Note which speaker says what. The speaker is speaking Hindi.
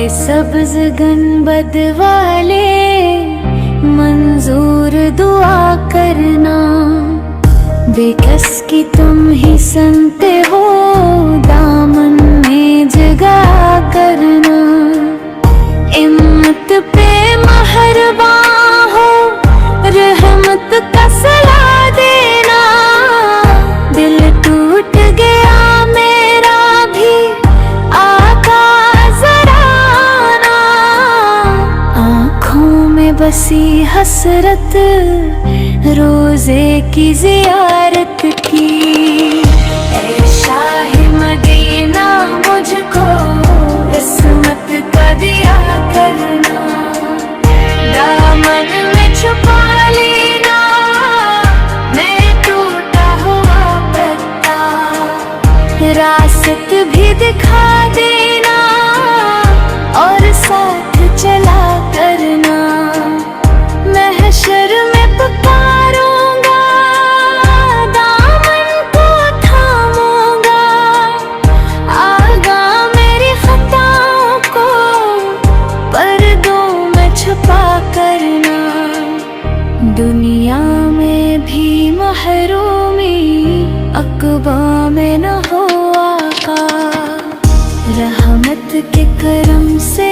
Speaker 1: ए सब्ज गनबद वाले मंजूर दुआ करना, बेकस की तुम ही संते हो दामन में जगा करना। इम्मत पे महरबा हो रहमत का सला देना, दिल टूट गया मेरा भी आका जरा ना। आँखों में बसी हसरत रोजे की जियारत की, ऐ शाहे मदीना मुझको किस्मत का दिया करना। दामन में छुपा लेना मैं टूटा हुआ पत्ता, रास्त भी दिखा देना और साथ चला करना। महशर में पुकारूंगा दामन को थामूंगा, आगा मेरी खताओं को पर्दों में छुपा करना। दुनिया में भी महरूमी अक़बा में न हो आका, रहमत के करम से